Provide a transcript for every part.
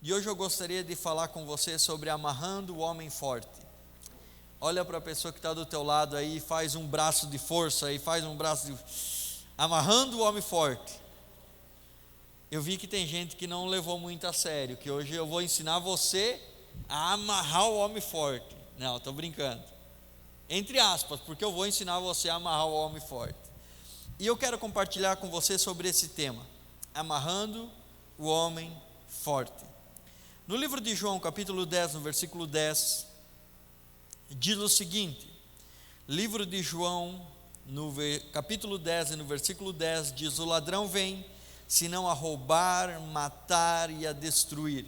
E hoje eu gostaria de falar com você sobre amarrando o homem forte. Olha para a pessoa que está do teu lado aí, faz um braço de força aí, faz um braço de... amarrando o homem forte. Eu vi que tem gente que não levou muito a sério, que hoje eu vou ensinar você a amarrar o homem forte. Não, estou brincando. Entre aspas, porque eu vou ensinar você a amarrar o homem forte. E eu quero compartilhar com você sobre esse tema, amarrando o homem forte. No livro de João, capítulo 10, no versículo 10, diz o seguinte, livro de João, no capítulo 10 e no versículo 10, diz: o ladrão vem, senão a roubar, matar e a destruir.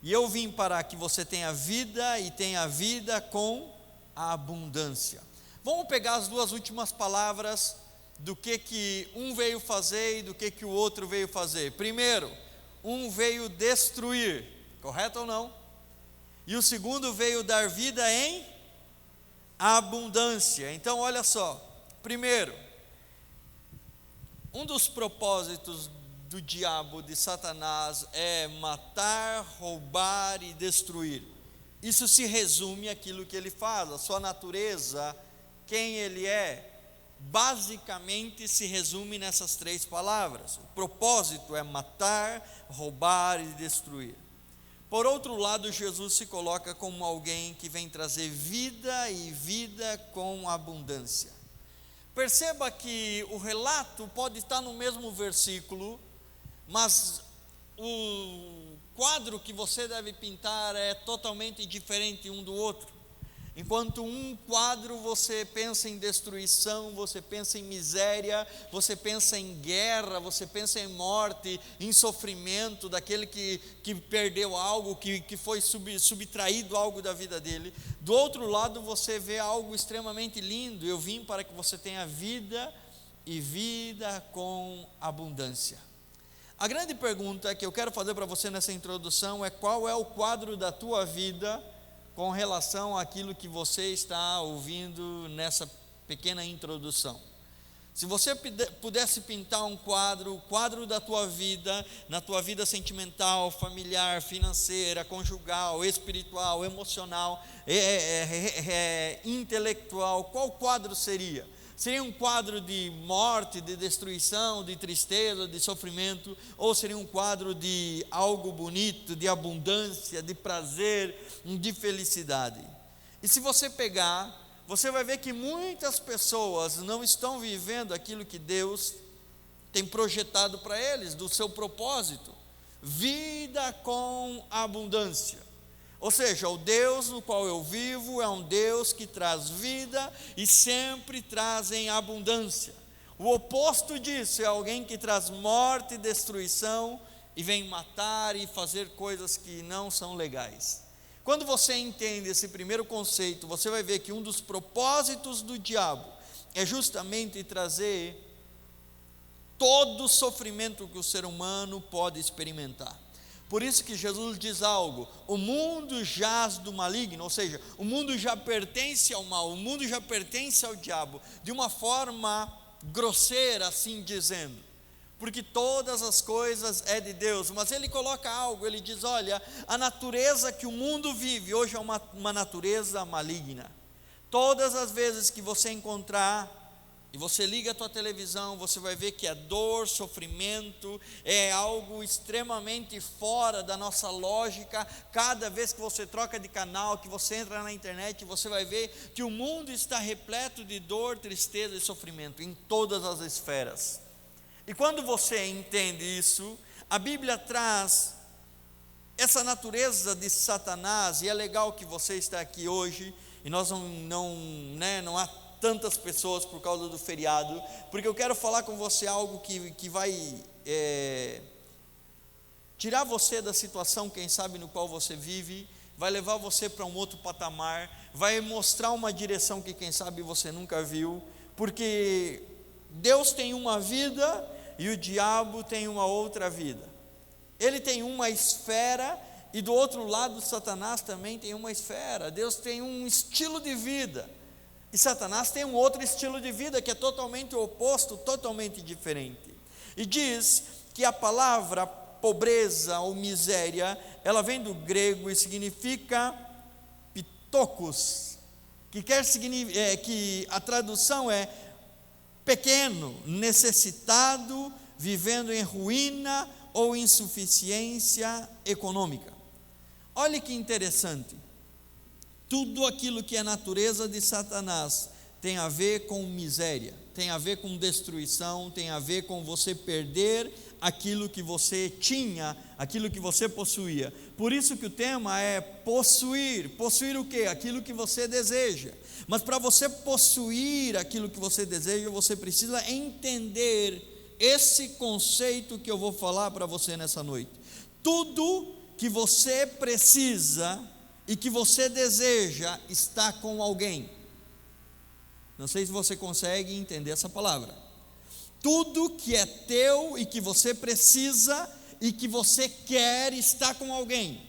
E eu vim para que você tenha vida e tenha vida com a abundância. Vamos pegar as duas últimas palavras do que um veio fazer e do que o outro veio fazer. Primeiro, um veio destruir, correto ou não? E o segundo veio dar vida em abundância. Então olha só, primeiro, um dos propósitos do diabo, de Satanás, é matar, roubar e destruir. Isso se resume àquilo que ele faz, a sua natureza, quem ele é, basicamente se resume nessas três palavras. O propósito é matar, roubar e destruir. Por outro lado, Jesus se coloca como alguém que vem trazer vida e vida com abundância. Perceba que o relato pode estar no mesmo versículo, mas o quadro que você deve pintar é totalmente diferente um do outro. Enquanto um quadro você pensa em destruição, você pensa em miséria, você pensa em guerra, você pensa em morte, em sofrimento daquele que perdeu algo, que foi subtraído algo da vida dele. Do outro lado você vê algo extremamente lindo: eu vim para que você tenha vida e vida com abundância. A grande pergunta que eu quero fazer para você nessa introdução é: qual é o quadro da tua vida com relação àquilo que você está ouvindo nessa pequena introdução? Se você pudesse pintar um quadro, o quadro da tua vida, na tua vida sentimental, familiar, financeira, conjugal, espiritual, emocional, intelectual, qual quadro seria? Seria um quadro de morte, de destruição, de tristeza, de sofrimento? Ou seria um quadro de algo bonito, de abundância, de prazer, de felicidade? E se você pegar, você vai ver que muitas pessoas não estão vivendo aquilo que Deus tem projetado para eles, do seu propósito, vida com abundância. Ou seja, o Deus no qual eu vivo é um Deus que traz vida e sempre traz em abundância. O oposto disso é alguém que traz morte e destruição e vem matar e fazer coisas que não são legais. Quando você entende esse primeiro conceito, você vai ver que um dos propósitos do diabo é justamente trazer todo o sofrimento que o ser humano pode experimentar. Por isso que Jesus diz algo: o mundo jaz do maligno, ou seja, o mundo já pertence ao mal, o mundo já pertence ao diabo, de uma forma grosseira, assim dizendo, porque todas as coisas é de Deus. Mas ele coloca algo, ele diz: olha, a natureza que o mundo vive hoje é uma natureza maligna. Todas as vezes que você encontrar, e você liga a tua televisão, você vai ver que a dor, sofrimento é algo extremamente fora da nossa lógica. Cada vez que você troca de canal, que você entra na internet, você vai ver que o mundo está repleto de dor, tristeza e sofrimento em todas as esferas. E quando você entende isso, a Bíblia traz essa natureza de Satanás. E é legal que você está aqui hoje, e nós não há tantas pessoas por causa do feriado, porque eu quero falar com você algo que vai tirar você da situação, quem sabe, no qual você vive, vai levar você para um outro patamar, vai mostrar uma direção que quem sabe você nunca viu, porque Deus tem uma vida e o diabo tem uma outra vida. Ele tem uma esfera e do outro lado Satanás também tem uma esfera. Deus tem um estilo de vida e Satanás tem um outro estilo de vida que é totalmente oposto, totalmente diferente. E diz que a palavra pobreza ou miséria, ela vem do grego e significa pitokos, que a tradução é pequeno, necessitado, vivendo em ruína ou insuficiência econômica. Olha que interessante, tudo aquilo que é natureza de Satanás tem a ver com miséria, tem a ver com destruição, tem a ver com você perder aquilo que você tinha, aquilo que você possuía. Por isso que o tema é possuir. Possuir o quê? Aquilo que você deseja. Mas para você possuir aquilo que você deseja, você precisa entender esse conceito que eu vou falar para você nessa noite. Tudo que você precisa e que você deseja está com alguém. Não sei se você consegue entender essa palavra. Tudo que é teu e que você precisa e que você quer está com alguém.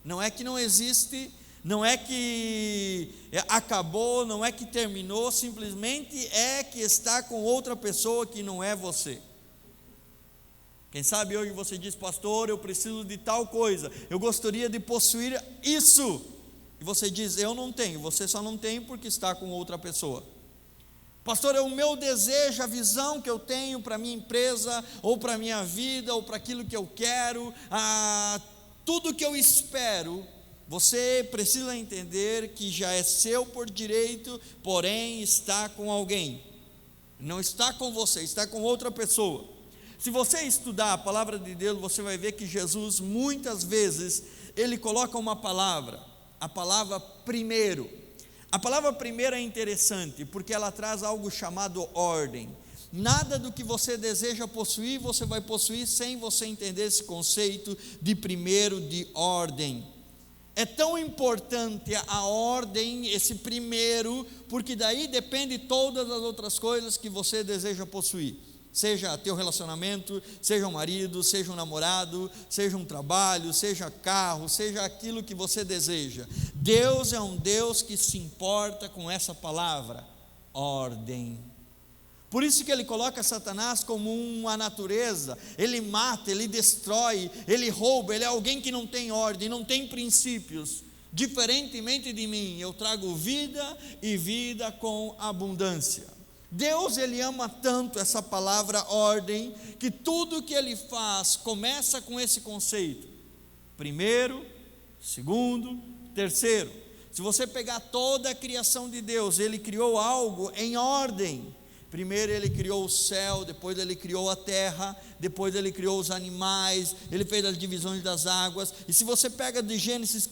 Não é que não existe, não é que acabou, não é que terminou, simplesmente é que está com outra pessoa que não é você. Quem sabe hoje você diz: pastor, eu preciso de tal coisa, eu gostaria de possuir isso. E você diz: eu não tenho. Você só não tem porque está com outra pessoa. Pastor, é o meu desejo, a visão que eu tenho para a minha empresa, ou para a minha vida, ou para aquilo que eu quero, tudo que eu espero. Você precisa entender que já é seu por direito, porém está com alguém. Não está com você, está com outra pessoa. Se você estudar a palavra de Deus, você vai ver que Jesus, muitas vezes, ele coloca uma palavra, a palavra primeiro. A palavra primeiro é interessante, porque ela traz algo chamado ordem. Nada do que você deseja possuir, você vai possuir sem você entender esse conceito de primeiro, de ordem. É tão importante a ordem, esse primeiro, porque daí depende todas as outras coisas que você deseja possuir. Seja teu relacionamento, seja um marido, seja um namorado, seja um trabalho, seja carro, seja aquilo que você deseja. Deus é um Deus que se importa com essa palavra, ordem. Por isso que ele coloca Satanás como uma natureza. Ele mata, ele destrói, ele rouba, ele é alguém que não tem ordem, não tem princípios. Diferentemente de mim, eu trago vida e vida com abundância. Deus, ele ama tanto essa palavra ordem, que tudo que ele faz começa com esse conceito: primeiro, segundo, terceiro. Se você pegar toda a criação de Deus, ele criou algo em ordem. Primeiro ele criou o céu, depois ele criou a terra, depois ele criou os animais, ele fez as divisões das águas. E se você pega de Gênesis,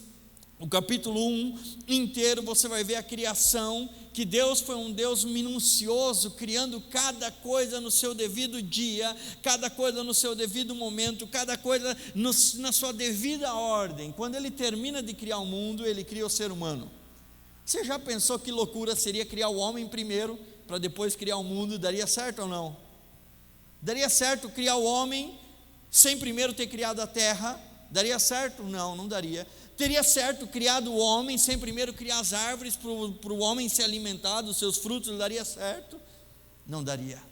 o capítulo 1 inteiro, você vai ver a criação, que Deus foi um Deus minucioso, criando cada coisa no seu devido dia, cada coisa no seu devido momento, cada coisa na sua devida ordem. Quando ele termina de criar o mundo, ele cria o ser humano. Você já pensou que loucura seria criar o homem primeiro, para depois criar o mundo? Daria certo ou não? Daria certo criar o homem, sem primeiro ter criado a terra? Daria certo? Não, não daria. Teria certo criado o homem, sem primeiro criar as árvores para o homem se alimentar dos seus frutos? Daria certo? Não daria.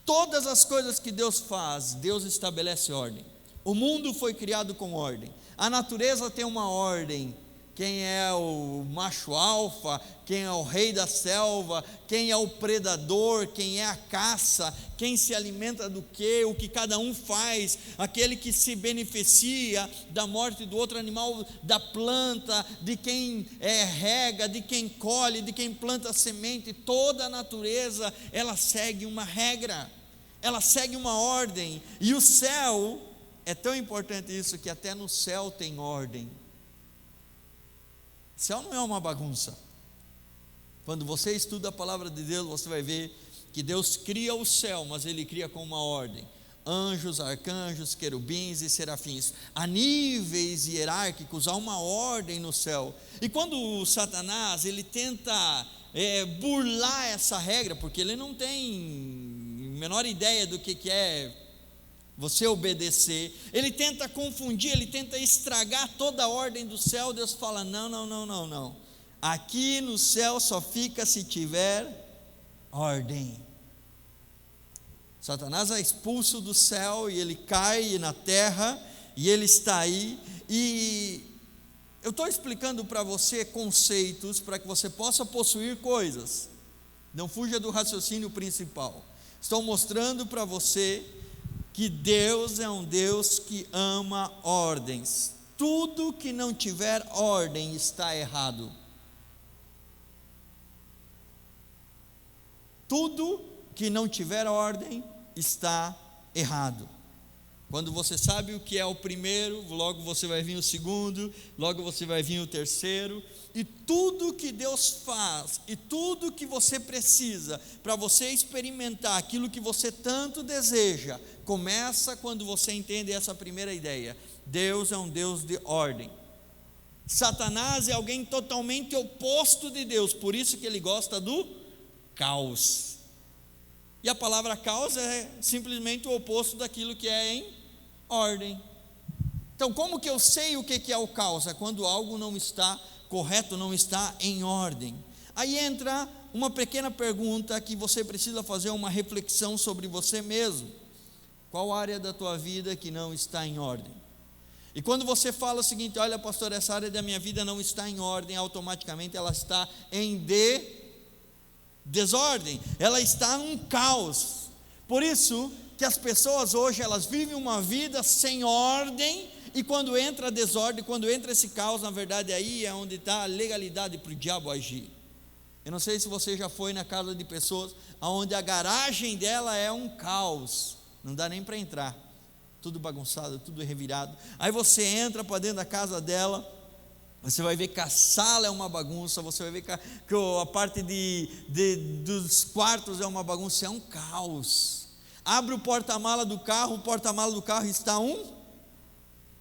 Todas as coisas que Deus faz, Deus estabelece ordem. O mundo foi criado com ordem. A natureza tem uma ordem. Quem é o macho alfa, quem é o rei da selva, quem é o predador, quem é a caça, quem se alimenta do quê, o que cada um faz, aquele que se beneficia da morte do outro animal, da planta, de quem rega, de quem colhe, de quem planta semente. Toda a natureza, ela segue uma regra, ela segue uma ordem. E o céu, é tão importante isso, que até no céu tem ordem. O céu não é uma bagunça. Quando você estuda a palavra de Deus, você vai ver que Deus cria o céu, mas ele cria com uma ordem: anjos, arcanjos, querubins e serafins. Há níveis hierárquicos, há uma ordem no céu. E quando o Satanás, ele tenta burlar essa regra, porque ele não tem a menor ideia do que é você obedecer, ele tenta confundir, ele tenta estragar toda a ordem do céu. Deus fala: não, aqui no céu só fica se tiver ordem. Satanás é expulso do céu e ele cai na terra, e Ele está aí, e eu estou explicando para você conceitos para que você possa possuir coisas. Não fuja do raciocínio principal. Estou mostrando para você que Deus é um Deus que ama ordens. Tudo que não tiver ordem está errado. Tudo que não tiver ordem está errado. Quando você sabe o que é o primeiro, logo você vai vir o segundo, logo você vai vir o terceiro, e tudo que Deus faz, e tudo que você precisa para você experimentar aquilo que você tanto deseja, começa quando você entende essa primeira ideia: Deus é um Deus de ordem. Satanás é alguém totalmente oposto de Deus, por isso que ele gosta do caos. E a palavra caos é simplesmente o oposto daquilo que é em ordem. Então, como que eu sei o que é o caos? É quando algo não está correto, não está em ordem. Aí entra uma pequena pergunta que você precisa fazer uma reflexão sobre você mesmo. Qual área da tua vida que não está em ordem? E quando você fala o seguinte: olha, pastor, essa área da minha vida não está em ordem, automaticamente ela está em desordem, ela está num caos. Por isso que as pessoas hoje, elas vivem uma vida sem ordem, e quando entra a desordem, quando entra esse caos, na verdade aí é onde está a legalidade para o diabo agir. Eu não sei se você já foi na casa de pessoas onde a garagem dela é um caos, não dá nem para entrar, tudo bagunçado, tudo revirado. Aí você entra para dentro da casa dela, você vai ver que a sala é uma bagunça, você vai ver que a parte dos quartos é uma bagunça, é um caos. Abre o porta-mala do carro está um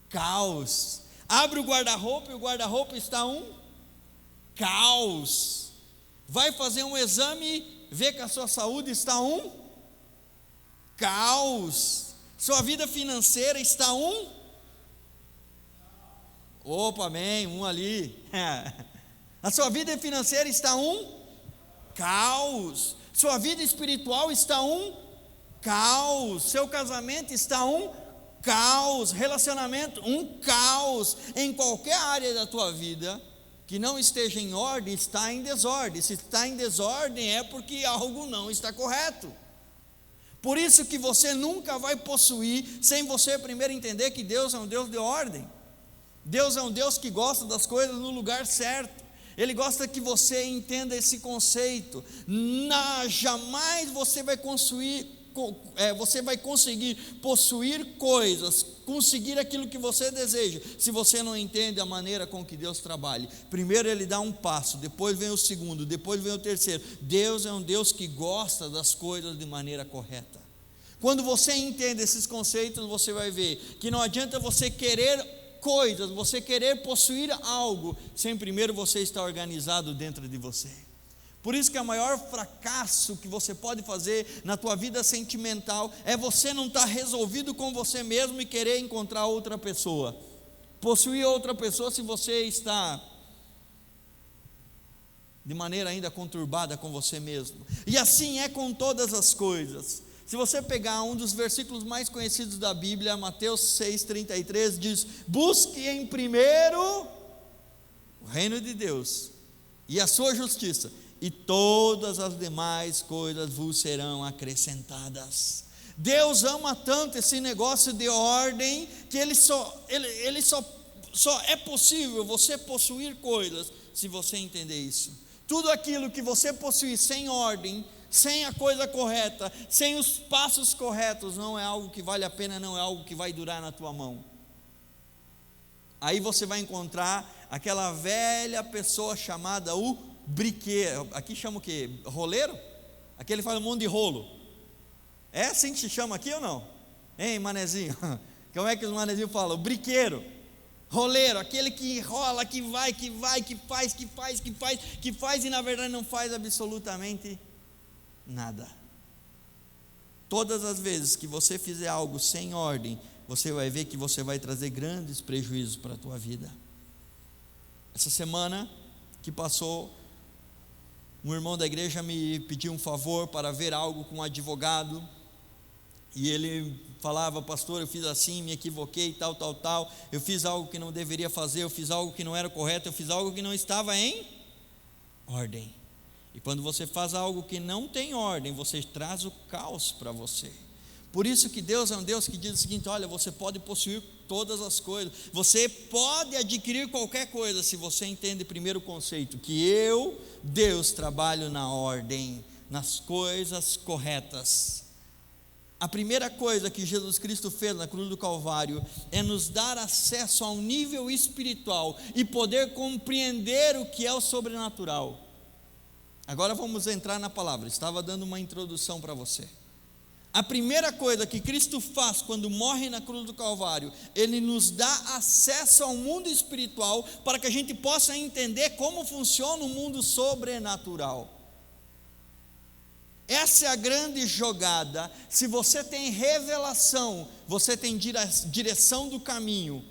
caos. Abre o guarda-roupa e o guarda-roupa está um caos. Vai fazer um exame, vê que a sua saúde está um caos. Sua vida financeira está um... Opa, amém, um ali. A sua vida financeira está um caos. Sua vida espiritual está um caos. Seu casamento está um caos. Relacionamento, um caos. Em qualquer área da tua vida que não esteja em ordem, está em desordem. Se está em desordem, é porque algo não está correto. Por isso que você nunca vai possuir sem você primeiro entender que Deus é um Deus de ordem. Deus é um Deus que gosta das coisas no lugar certo. Ele gosta que você entenda esse conceito. Jamais você vai conseguir possuir coisas, conseguir aquilo que você deseja, se você não entende a maneira com que Deus trabalha. Primeiro Ele dá um passo, depois vem o segundo, depois vem o terceiro. Deus é um Deus que gosta das coisas de maneira correta. Quando você entende esses conceitos, você vai ver que não adianta você querer coisas, você querer possuir algo, sem primeiro você estar organizado dentro de você. Por isso que o maior fracasso que você pode fazer na tua vida sentimental é você não estar resolvido com você mesmo e querer encontrar outra pessoa, possuir outra pessoa, se você está de maneira ainda conturbada com você mesmo. E assim é com todas as coisas. Se você pegar um dos versículos mais conhecidos da Bíblia, Mateus 6,33, diz: busque em primeiro o reino de Deus e a sua justiça, e todas as demais coisas vos serão acrescentadas. Deus ama tanto esse negócio de ordem, que ele só é possível você possuir coisas se você entender isso. Tudo aquilo que você possuir sem ordem, sem a coisa correta, sem os passos corretos, não é algo que vale a pena, não é algo que vai durar na tua mão. Aí você vai encontrar aquela velha pessoa chamada o briqueiro. Aqui chama o quê? Roleiro? Aquele faz um monte de rolo. É assim que se chama aqui ou não? Hein, manezinho? Como é que os manezinhos falam? O briqueiro, roleiro, aquele que rola, que vai, que faz e na verdade não faz absolutamente nada. Todas as vezes que você fizer algo sem ordem, você vai ver que você vai trazer grandes prejuízos para a tua vida. Essa semana que passou, um irmão da igreja me pediu um favor para ver algo com um advogado, e ele falava: pastor, eu fiz assim, me equivoquei, tal, eu fiz algo que não deveria fazer, eu fiz algo que não era correto, eu fiz algo que não estava em ordem. E quando você faz algo que não tem ordem, você traz o caos para você. Por isso que Deus é um Deus que diz o seguinte: olha, você pode possuir todas as coisas, você pode adquirir qualquer coisa, se você entende primeiro o conceito, que eu, Deus, trabalho na ordem, nas coisas corretas. A primeira coisa que Jesus Cristo fez na cruz do Calvário é nos dar acesso a um nível espiritual e poder compreender o que é o sobrenatural. Agora vamos entrar na palavra. Estava dando uma introdução para você. A primeira coisa que Cristo faz quando morre na cruz do Calvário, Ele nos dá acesso ao mundo espiritual para que a gente possa entender como funciona o mundo sobrenatural. Essa é a grande jogada. Se você tem revelação, você tem direção do caminho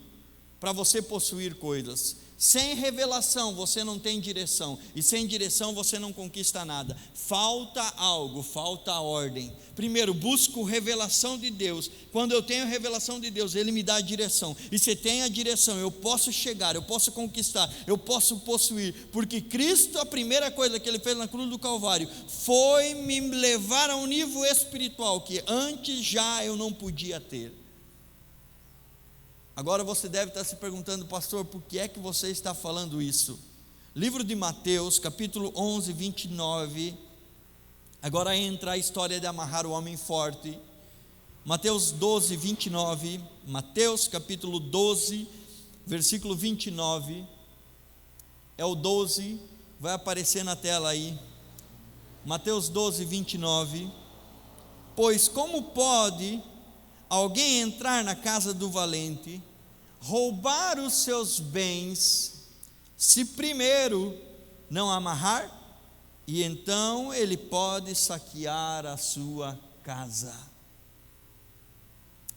para você possuir coisas. Sem revelação você não tem direção, e sem direção você não conquista nada. Falta algo, falta ordem. Primeiro, busco revelação de Deus. Quando eu tenho revelação de Deus, Ele me dá a direção. E se tem a direção, eu posso chegar, eu posso conquistar, eu posso possuir. Porque Cristo, a primeira coisa que Ele fez na cruz do Calvário foi me levar a um nível espiritual que antes já eu não podia ter. Agora você deve estar se perguntando: pastor, por que é que você está falando isso? Livro de Mateus, capítulo 11, 29. Agora entra a história de amarrar o homem forte. Mateus 12, 29. Mateus capítulo 12, versículo 29. É o 12, vai aparecer na tela aí. Mateus 12, 29. Pois como pode alguém entrar na casa do valente, roubar os seus bens, se primeiro não amarrar, e então ele pode saquear a sua casa?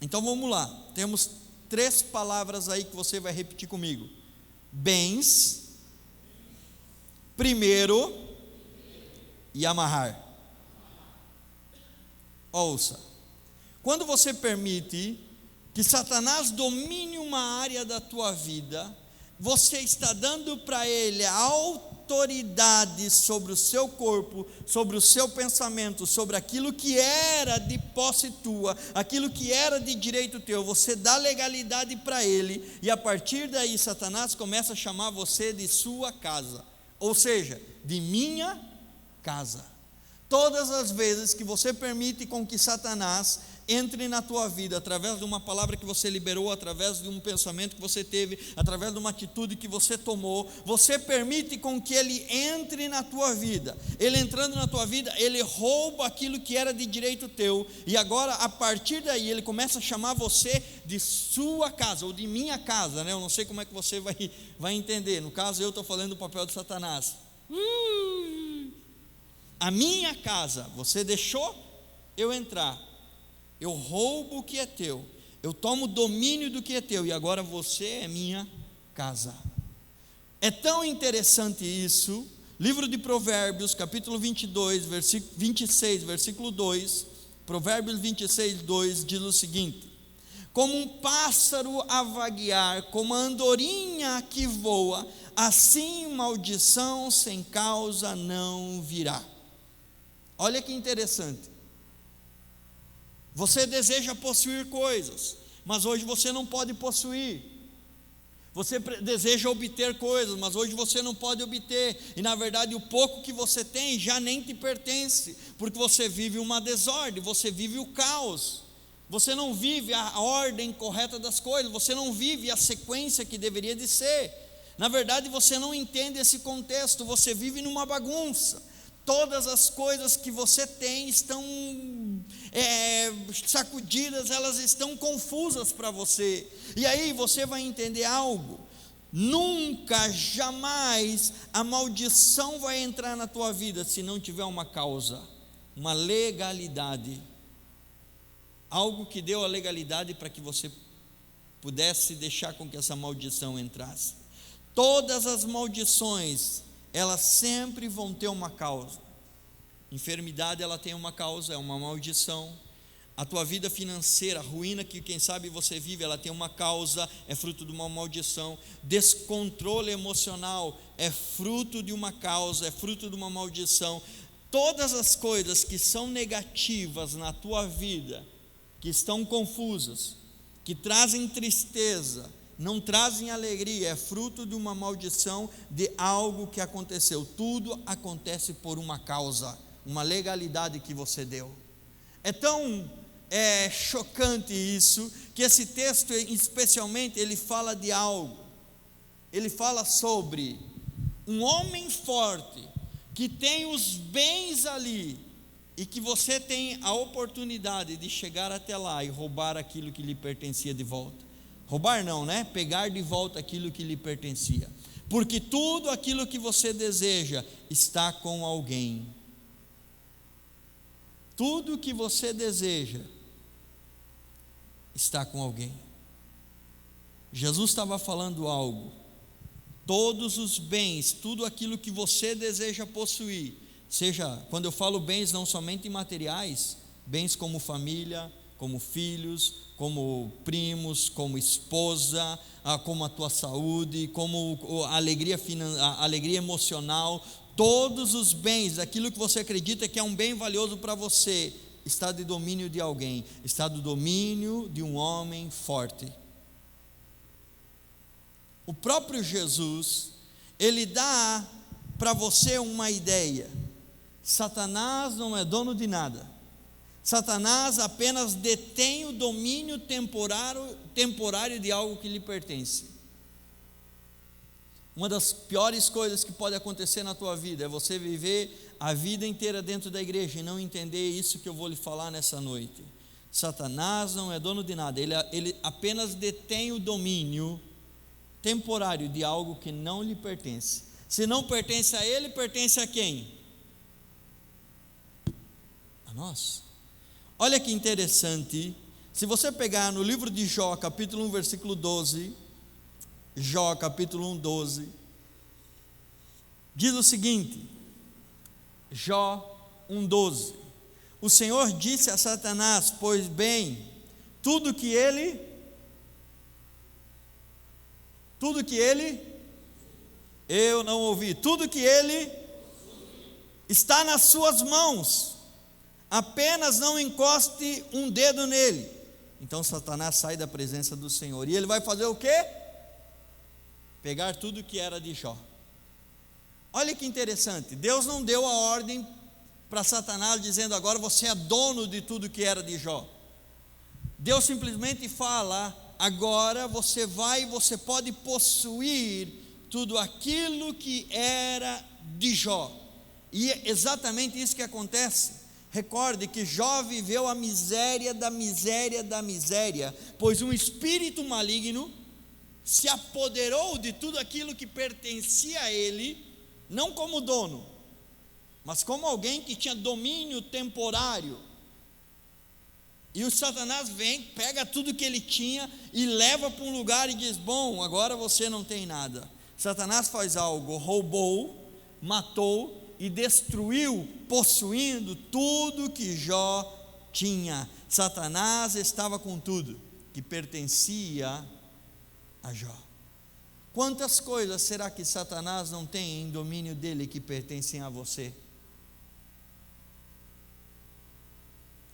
Então vamos lá, temos 3 palavras aí que você vai repetir comigo: bens, primeiro e amarrar. Ouça. Quando você permite que Satanás domine uma área da tua vida, você está dando para ele a autoridade sobre o seu corpo, sobre o seu pensamento, sobre aquilo que era de posse tua, aquilo que era de direito teu. Você dá legalidade para ele, e a partir daí Satanás começa a chamar você de sua casa, ou seja, de minha casa. Todas as vezes que você permite com que Satanás entre na tua vida, através de uma palavra que você liberou, através de um pensamento que você teve, através de uma atitude que você tomou, você permite com que ele entre na tua vida. Ele entrando na tua vida, ele rouba aquilo que era de direito teu, e agora a partir daí ele começa a chamar você de sua casa, ou de minha casa, né? Eu não sei como é que você vai entender. No caso, eu estou falando do papel de Satanás. A minha casa, você deixou eu entrar, eu roubo o que é teu, eu tomo domínio do que é teu, e agora você é minha casa. É tão interessante isso. Livro de Provérbios, capítulo 22, versículo 26, versículo 2, Provérbios 26, 2, diz o seguinte: como um pássaro a vaguear, como a andorinha que voa, assim maldição sem causa não virá. Olha que interessante. Você deseja possuir coisas, mas hoje você não pode possuir. Você deseja obter coisas, mas hoje você não pode obter. E na verdade o pouco que você tem já nem te pertence, porque você vive uma desordem, você vive o caos. Você não vive a ordem correta das coisas, você não vive a sequência que deveria de ser. Na verdade você não entende esse contexto, você vive numa bagunça. Todas as coisas que você tem estão sacudidas, elas estão confusas para você. E aí você vai entender algo: nunca, jamais a maldição vai entrar na tua vida se não tiver uma causa, uma legalidade, algo que deu a legalidade para que você pudesse deixar com que essa maldição entrasse. Todas as maldições, elas sempre vão ter uma causa. Enfermidade, ela tem uma causa, é uma maldição. a tua vida financeira, a ruína que quem sabe você vive, ela tem uma causa, é fruto de uma maldição. Descontrole emocional é fruto de uma causa, é fruto de uma maldição. Todas as coisas que são negativas na tua vida, que estão confusas, que trazem tristeza, não trazem alegria, é fruto de uma maldição, de algo que aconteceu. Tudo acontece por uma causa, uma legalidade que você deu. É tão chocante isso, que esse texto especialmente, ele fala de algo, ele fala sobre um homem forte, que tem os bens ali, e que você tem a oportunidade de chegar até lá e roubar aquilo que lhe pertencia de volta. Roubar não, né? Pegar de volta aquilo que lhe pertencia, porque tudo aquilo que você deseja está com alguém. Tudo que você deseja está com alguém. Jesus estava falando algo. Todos os bens, tudo aquilo que você deseja possuir, seja, quando eu falo bens, não somente materiais, bens como família, como filhos, como primos, como esposa, como a tua saúde, como a alegria emocional, todos os bens, aquilo que você acredita que é um bem valioso para você, está de domínio de alguém, está do domínio de um homem forte. O próprio Jesus, ele dá para você uma ideia. Satanás não é dono de nada. Satanás apenas detém o domínio temporário de algo que lhe pertence. Uma das piores coisas que pode acontecer na tua vida é você viver a vida inteira dentro da igreja e não entender isso que eu vou lhe falar nessa noite. Satanás não é dono de nada, ele apenas detém o domínio temporário de algo que não lhe pertence. Se não pertence a ele, pertence a quem? A nós. Olha que interessante, se você pegar no livro de Jó, capítulo 1, versículo 12, Jó, capítulo 1, 12, diz o seguinte, Jó 1, 12, o Senhor disse a Satanás, pois bem, tudo que ele, eu não ouvi, tudo que ele está nas suas mãos, apenas não encoste um dedo nele. Então Satanás sai da presença do Senhor, e ele vai fazer o quê? Pegar tudo que era de Jó. Olha que interessante, Deus não deu a ordem para Satanás dizendo agora você é dono de tudo que era de Jó. Deus simplesmente fala, agora você pode possuir tudo aquilo que era de Jó. E é exatamente isso que acontece. Recorde que Jó viveu a miséria da miséria da miséria, pois um espírito maligno se apoderou de tudo aquilo que pertencia a ele, não como dono, mas como alguém que tinha domínio temporário. E o Satanás vem, pega tudo que ele tinha e leva para um lugar e diz, bom, agora você não tem nada. Satanás faz algo, roubou, matou e destruiu, possuindo tudo que Jó tinha. Satanás estava com tudo que pertencia a Jó. Quantas coisas será que Satanás não tem em domínio dele que pertencem a você?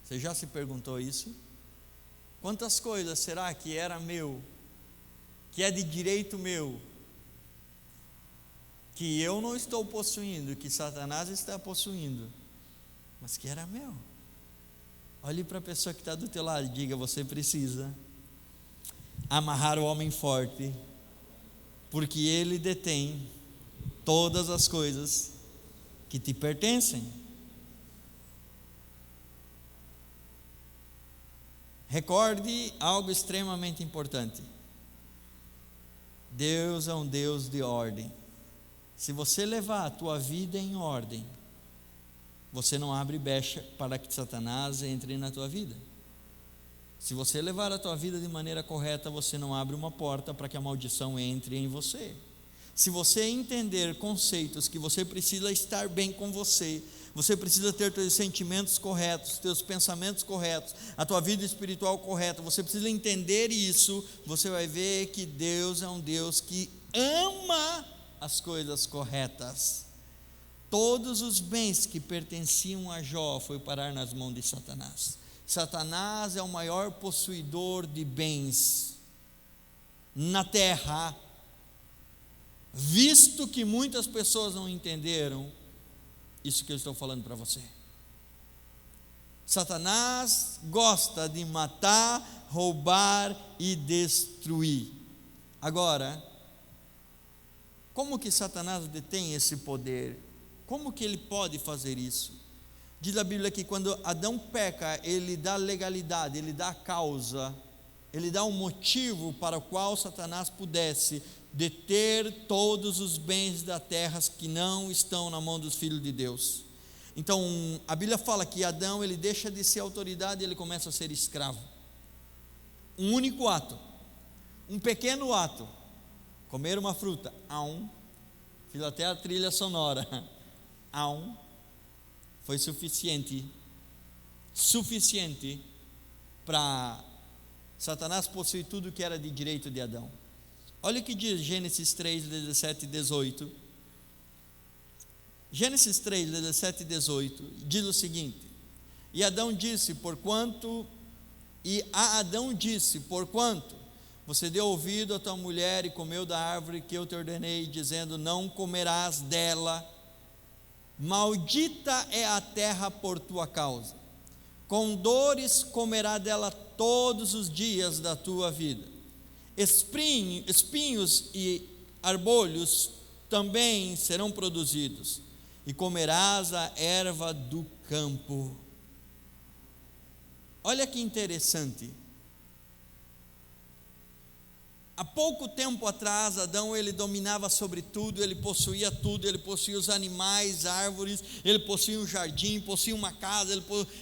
Você já se perguntou isso? Quantas coisas será que era meu, que é de direito meu, que eu não estou possuindo, que Satanás está possuindo, mas que era meu? Olhe para a pessoa que está do teu lado e diga, você precisa amarrar o homem forte, porque ele detém todas as coisas que te pertencem. Recorde algo extremamente importante. Deus é um Deus de ordem. Se você levar a tua vida em ordem, você não abre brecha para que Satanás entre na tua vida. Se você levar a tua vida de maneira correta, você não abre uma porta para que a maldição entre em você. Se você entender conceitos que você precisa estar bem com você, você precisa ter teus sentimentos corretos, teus pensamentos corretos, a tua vida espiritual correta, você precisa entender isso. Você vai ver que Deus é um Deus que ama as coisas corretas. Todos os bens que pertenciam a Jó foi parar nas mãos de Satanás. Satanás é o maior possuidor de bens na terra, visto que muitas pessoas não entenderam isso que eu estou falando para você. Satanás gosta de matar, roubar e destruir. Agora, como que Satanás detém esse poder? Como que ele pode fazer isso? Diz a Bíblia que quando Adão peca, ele dá legalidade, ele dá causa, ele dá um motivo para o qual Satanás pudesse deter todos os bens da terra que não estão na mão dos filhos de Deus. Então, a Bíblia fala que Adão, ele deixa de ser autoridade e ele começa a ser escravo. Um único ato, um pequeno ato, comer uma fruta, fiz até a trilha sonora, foi suficiente para Satanás possuir tudo que era de direito de Adão. Olha o que diz Gênesis 3, 17 e 18. Gênesis 3, 17 e 18 diz o seguinte: E a Adão disse, porquanto você deu ouvido a tua mulher e comeu da árvore que eu te ordenei, dizendo, não comerás dela, maldita é a terra por tua causa, com dores comerá dela todos os dias da tua vida, espinhos e arbolhos também serão produzidos, e comerás a erva do campo. Olha que interessante. Há pouco tempo atrás, Adão, ele dominava sobre tudo, ele possuía os animais, árvores, ele possuía um jardim, possuía uma casa,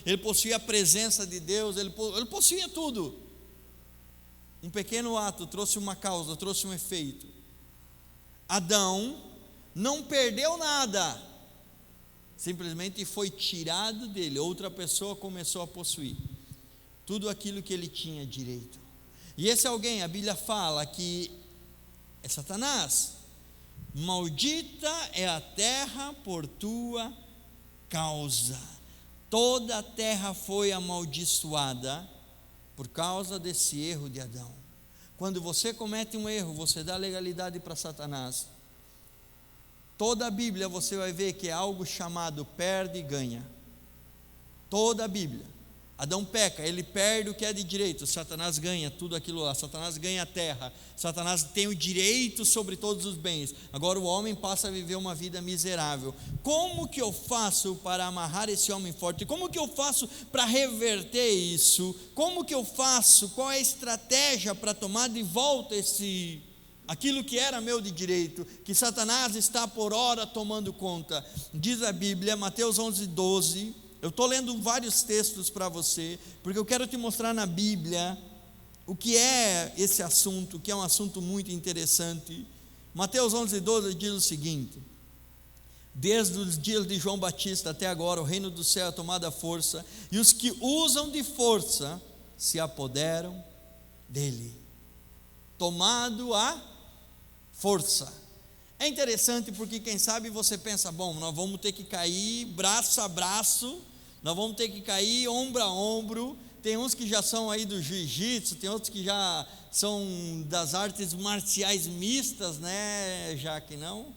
ele possuía a presença de Deus, ele possuía tudo. Um pequeno ato trouxe uma causa, trouxe um efeito. Adão não perdeu nada, simplesmente foi tirado dele, outra pessoa começou a possuir tudo aquilo que ele tinha direito. E esse alguém, a Bíblia fala que é Satanás. Maldita é a terra por tua causa. Toda a terra foi amaldiçoada por causa desse erro de Adão. Quando você comete um erro, você dá legalidade para Satanás. Toda a Bíblia você vai ver que é algo chamado perde e ganha. Toda a Bíblia. Adão peca, ele perde o que é de direito, Satanás ganha tudo aquilo lá, Satanás ganha a terra, Satanás tem o direito sobre todos os bens. Agora o homem passa a viver uma vida miserável. Como que eu faço para amarrar esse homem forte? Como que eu faço para reverter isso? Como que eu faço? Qual é a estratégia para tomar de volta aquilo que era meu de direito, que Satanás está por hora tomando conta? Diz a Bíblia, Mateus 11, 12. Eu estou lendo vários textos para você, porque eu quero te mostrar na Bíblia o que é esse assunto, que é um assunto muito interessante. Mateus 11, 12 diz o seguinte: desde os dias de João Batista até agora, o reino do céu é tomado à força, e os que usam de força se apoderam dele. Tomado à força. É interessante porque quem sabe você pensa, bom, nós vamos ter que cair braço a braço, nós vamos ter que cair ombro a ombro. Tem uns que já são aí do jiu-jitsu, tem outros que já são das artes marciais mistas, né, Jaque? Não,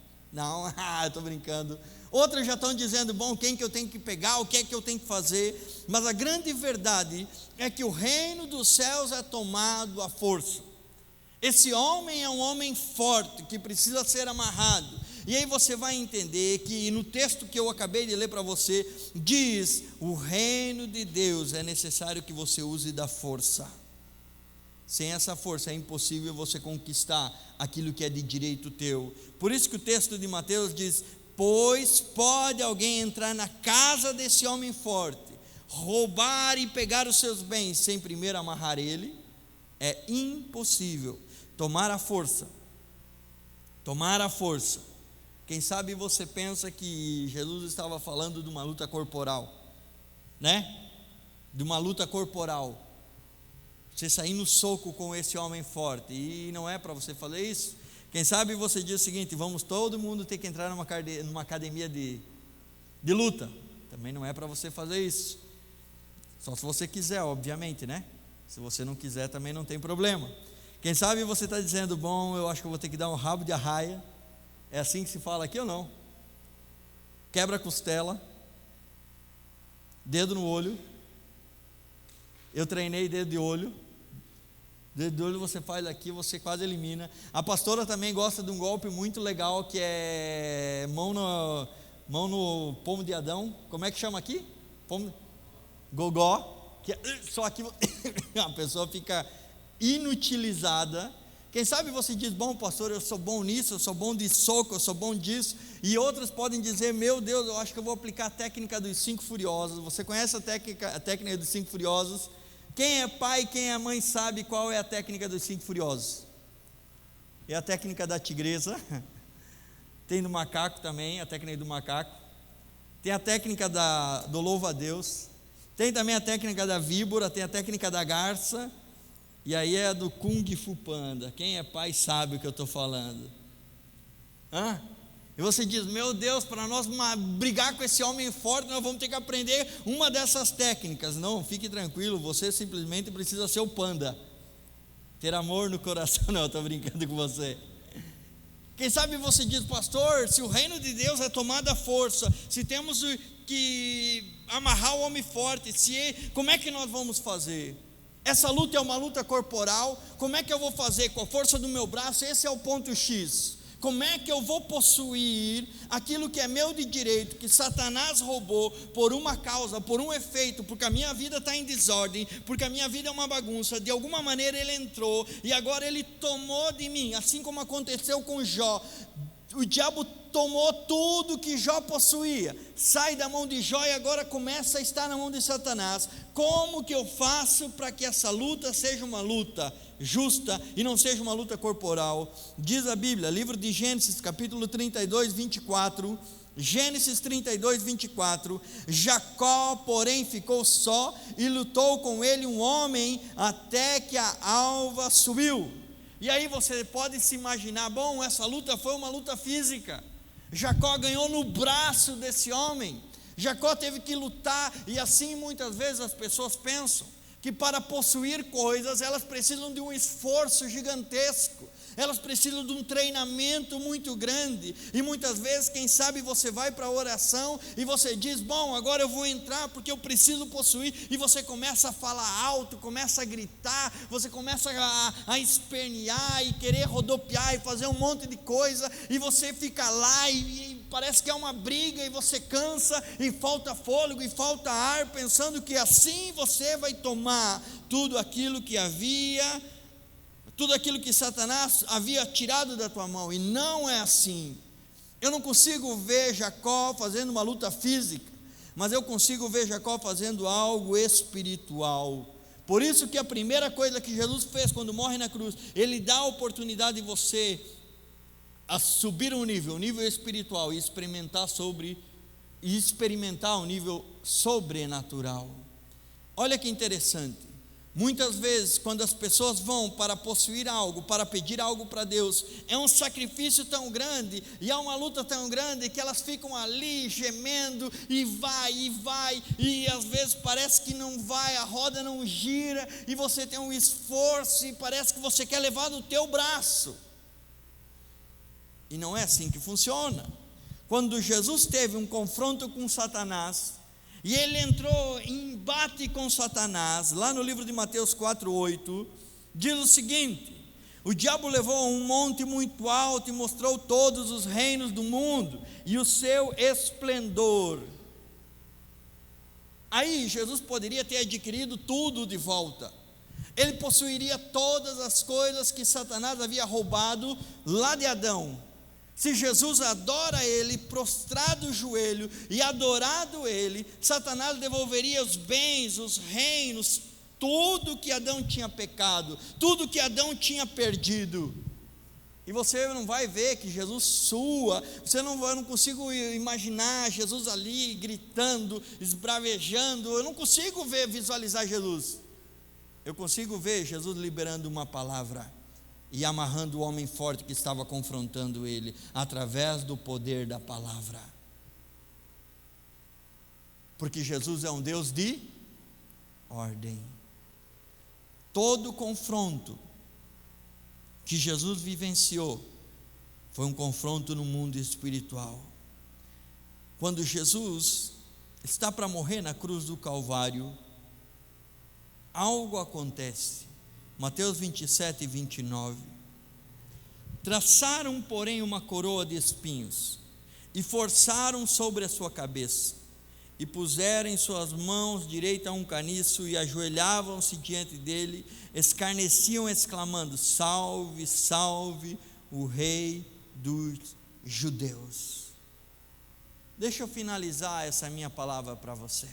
estou brincando. Outros já estão dizendo, bom, quem que eu tenho que pegar, o que é que eu tenho que fazer? Mas a grande verdade é que o reino dos céus é tomado à força. Esse homem é um homem forte, que precisa ser amarrado. E aí você vai entender que no texto que eu acabei de ler para você, diz, o reino de Deus é necessário que você use da força. Sem essa força é impossível você conquistar aquilo que é de direito teu. Por isso que o texto de Mateus diz, pois pode alguém entrar na casa desse homem forte, roubar e pegar os seus bens, sem primeiro amarrar ele? É impossível. Tomar a força Quem sabe você pensa que Jesus estava falando de uma luta corporal, né? De uma luta corporal. Você sair no soco com esse homem forte, e não é para você fazer isso. Quem sabe você diz o seguinte: vamos todo mundo ter que entrar numa academia de luta. Também não é para você fazer isso. Só se você quiser, obviamente, né? Se você não quiser, também não tem problema. Quem sabe você está dizendo: bom, eu acho que eu vou ter que dar um rabo de arraia. É assim que se fala aqui ou não? Quebra a costela, dedo no olho. Eu treinei dedo de olho. Dedo de olho você faz aqui, você quase elimina. A pastora também gosta de um golpe muito legal, que é mão no pomo de Adão. Como é que chama aqui? Gogó. Que só aqui a pessoa fica inutilizada. Quem sabe você diz: bom, pastor, eu sou bom nisso, eu sou bom de soco, eu sou bom disso. E outros podem dizer: meu Deus, eu acho que eu vou aplicar a técnica dos 5 furiosos. Você conhece a técnica dos 5 furiosos? Quem é pai, quem é mãe sabe qual é a técnica dos 5 furiosos. É a técnica da tigresa. Tem do macaco também, a técnica do macaco. Tem a técnica do louvo a Deus. Tem também a técnica da víbora, tem a técnica da garça. E aí é do Kung Fu Panda. Quem é pai sabe o que eu estou falando. E você diz: meu Deus, para nós brigar com esse homem forte, nós vamos ter que aprender uma dessas técnicas. Não, fique tranquilo, você simplesmente precisa ser o panda. Ter amor no coração. Não, estou brincando com você. Quem sabe você diz: pastor, se o reino de Deus é tomado à força, se temos que amarrar o homem forte, como é que nós vamos fazer? Essa luta é uma luta corporal. Como é que eu vou fazer? Com a força do meu braço? Esse é o ponto X. Como é que eu vou possuir aquilo que é meu de direito, que Satanás roubou por uma causa, por um efeito, porque a minha vida está em desordem, porque a minha vida é uma bagunça? De alguma maneira ele entrou e agora ele tomou de mim, assim como aconteceu com Jó. O diabo tomou tudo que Jó possuía, sai da mão de Jó e agora começa a estar na mão de Satanás. Como que eu faço para que essa luta seja uma luta justa e não seja uma luta corporal? Diz a Bíblia, livro de Gênesis, capítulo 32, 24, Gênesis 32, 24, Jacó, porém, ficou só e lutou com ele um homem até que a alva subiu. E aí você pode se imaginar: bom, essa luta foi uma luta física. Jacó ganhou no braço desse homem. Jacó teve que lutar. E assim muitas vezes as pessoas pensam que para possuir coisas elas precisam de um esforço gigantesco, elas precisam de um treinamento muito grande. E muitas vezes, quem sabe, você vai para a oração e você diz: bom, agora eu vou entrar porque eu preciso possuir. E você começa a falar alto, começa a gritar, você começa a espernear e querer rodopiar e fazer um monte de coisa. E você fica lá e parece que é uma briga, e você cansa e falta fôlego e falta ar, pensando que assim você vai tomar tudo aquilo que Satanás havia tirado da tua mão. E não é assim. Eu não consigo ver Jacó fazendo uma luta física, mas eu consigo ver Jacó fazendo algo espiritual. Por isso que a primeira coisa que Jesus fez quando morre na cruz, ele dá a oportunidade de você a subir um nível espiritual, e experimentar um nível sobrenatural. Olha que interessante. Muitas vezes, quando as pessoas vão para possuir algo, para pedir algo para Deus, é um sacrifício tão grande, e há uma luta tão grande, que elas ficam ali gemendo, e vai, e às vezes parece que não vai, a roda não gira, e você tem um esforço, e parece que você quer levar no teu braço, e não é assim que funciona. Quando Jesus teve um confronto com Satanás, e ele entrou em embate com Satanás, lá no livro de Mateus 4:8, diz o seguinte: o diabo levou a um monte muito alto e mostrou todos os reinos do mundo e o seu esplendor. Aí Jesus poderia ter adquirido tudo de volta. Ele possuiria todas as coisas que Satanás havia roubado lá de Adão. Se Jesus adora ele, prostrado o joelho e adorado ele, Satanás devolveria os bens, os reinos, tudo que Adão tinha pecado, tudo que Adão tinha perdido. E você não vai ver que Jesus sua, eu não consigo imaginar Jesus ali gritando, esbravejando, eu não consigo visualizar Jesus. Eu consigo ver Jesus liberando uma palavra e amarrando o homem forte que estava confrontando ele, através do poder da palavra. Porque Jesus é um Deus de ordem. Todo confronto que Jesus vivenciou foi um confronto no mundo espiritual. Quando Jesus está para morrer na cruz do Calvário, algo acontece. Mateus 27 e 29. Traçaram, porém, uma coroa de espinhos e forçaram sobre a sua cabeça, e puseram em suas mãos direita um caniço, e ajoelhavam-se diante dele, escarneciam, exclamando: salve, salve o rei dos judeus. Deixa eu finalizar essa minha palavra para você.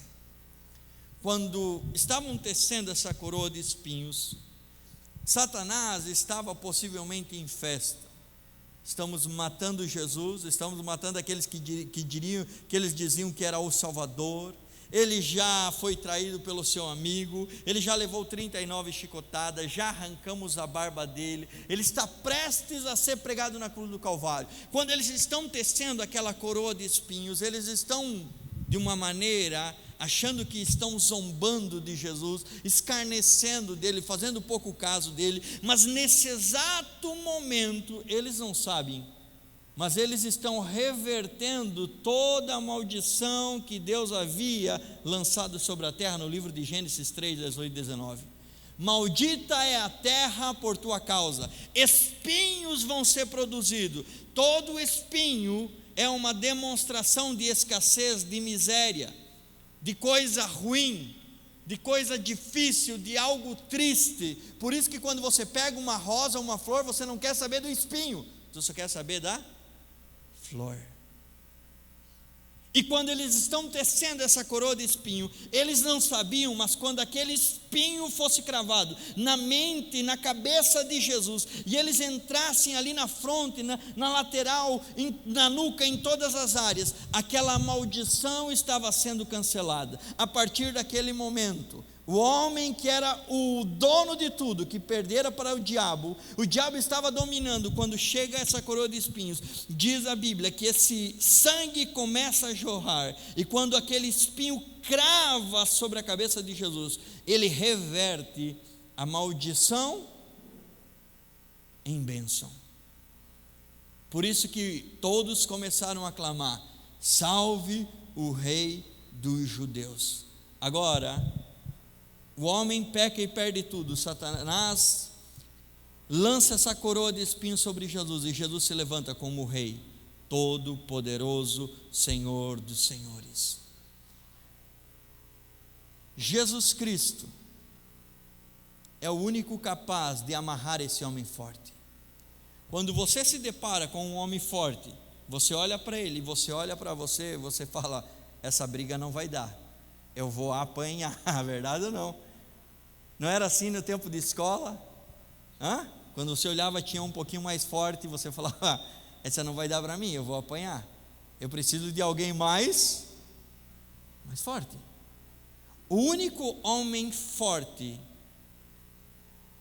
Quando estavam tecendo essa coroa de espinhos, Satanás estava possivelmente em festa. Estamos matando Jesus, estamos matando aqueles que eles diziam que era o Salvador. Ele já foi traído pelo seu amigo, ele já levou 39 chicotadas, já arrancamos a barba dele, ele está prestes a ser pregado na cruz do Calvário. Quando eles estão tecendo aquela coroa de espinhos, eles estão de uma maneira achando que estão zombando de Jesus, escarnecendo dele, fazendo pouco caso dele, mas nesse exato momento, eles não sabem, mas eles estão revertendo toda a maldição que Deus havia lançado sobre a terra, no livro de Gênesis 3, 18 e 19. Maldita é a terra por tua causa, espinhos vão ser produzidos. Todo espinho é uma demonstração de escassez, de miséria, de coisa ruim, de coisa difícil, de algo triste. Por isso que quando você pega uma rosa, uma flor, você não quer saber do espinho, você só quer saber da flor. E quando eles estão tecendo essa coroa de espinho, eles não sabiam, mas quando aquele espinho fosse cravado na mente, na cabeça de Jesus, e eles entrassem ali na fronte, na lateral, na nuca, em todas as áreas, aquela maldição estava sendo cancelada. A partir daquele momento, o homem que era o dono de tudo, que perdera para o diabo estava dominando. Quando chega essa coroa de espinhos, diz a Bíblia que esse sangue começa a jorrar, e quando aquele espinho crava sobre a cabeça de Jesus, ele reverte a maldição em bênção. Por isso que todos começaram a clamar: salve o rei dos judeus. Agora, o homem peca e perde tudo. Satanás lança essa coroa de espinhos sobre Jesus, e Jesus se levanta como o rei todo-poderoso, Senhor dos senhores. Jesus Cristo é o único capaz de amarrar esse homem forte. Quando você se depara com um homem forte, você olha para ele, você olha para você, você fala: essa briga não vai dar, eu vou apanhar. A verdade ou não? Não era assim no tempo de escola? Quando você olhava, tinha um pouquinho mais forte, você falava: essa não vai dar para mim, eu vou apanhar, eu preciso de alguém mais forte. O único homem forte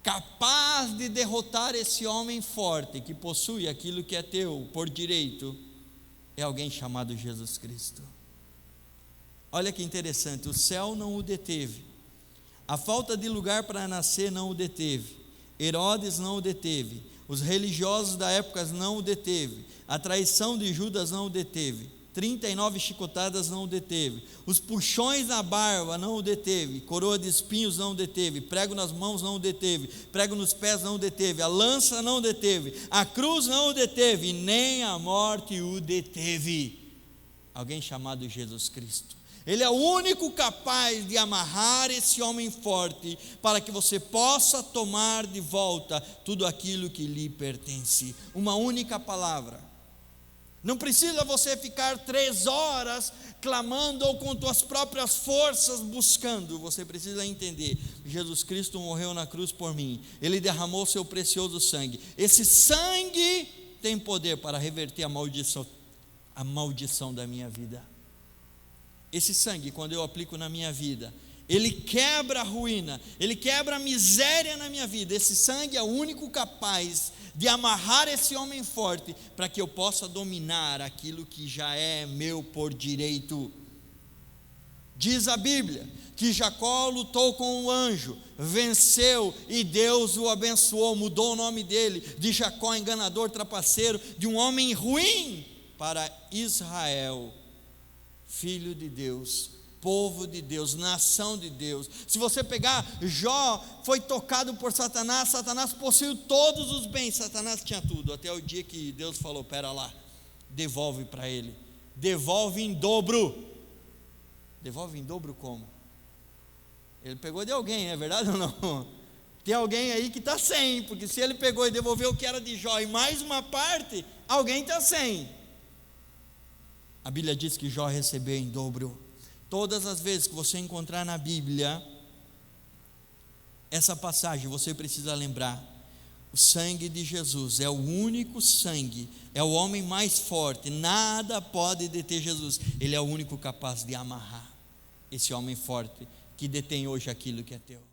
capaz de derrotar esse homem forte, que possui aquilo que é teu por direito, é alguém chamado Jesus Cristo. Olha que interessante, o céu não o deteve, a falta de lugar para nascer não o deteve, Herodes não o deteve, os religiosos da época não o deteve, a traição de Judas não o deteve, 39 chicotadas não o deteve, os puxões na barba não o deteve, coroa de espinhos não o deteve, prego nas mãos não o deteve, prego nos pés não o deteve, a lança não o deteve, a cruz não o deteve, nem a morte o deteve. Alguém chamado Jesus Cristo. Ele é o único capaz de amarrar esse homem forte, para que você possa tomar de volta tudo aquilo que lhe pertence. Uma única palavra. Não precisa você ficar 3 horas clamando ou com tuas próprias forças buscando. Você precisa entender: Jesus Cristo morreu na cruz por mim, Ele derramou seu precioso sangue. Esse sangue tem poder para reverter a maldição da minha vida. Esse sangue, quando eu aplico na minha vida, ele quebra a ruína, ele quebra a miséria na minha vida. Esse sangue é o único capaz de amarrar esse homem forte, para que eu possa dominar aquilo que já é meu por direito. Diz a Bíblia que Jacó lutou com o anjo, venceu e Deus o abençoou, mudou o nome dele de Jacó, enganador, trapaceiro, de um homem ruim, para Israel, filho de Deus, povo de Deus, nação de Deus. Se você pegar Jó, foi tocado por Satanás, Satanás possuiu todos os bens, Satanás tinha tudo, até o dia que Deus falou: pera lá, devolve para ele, devolve em dobro. Devolve em dobro como? Ele pegou de alguém, é verdade ou não? Tem alguém aí que está sem, porque se ele pegou e devolveu o que era de Jó e mais uma parte, alguém está sem. A Bíblia diz que Jó recebeu em dobro. Todas as vezes que você encontrar na Bíblia essa passagem, você precisa lembrar: o sangue de Jesus é o único sangue, é o homem mais forte, nada pode deter Jesus. Ele é o único capaz de amarrar esse homem forte que detém hoje aquilo que é teu.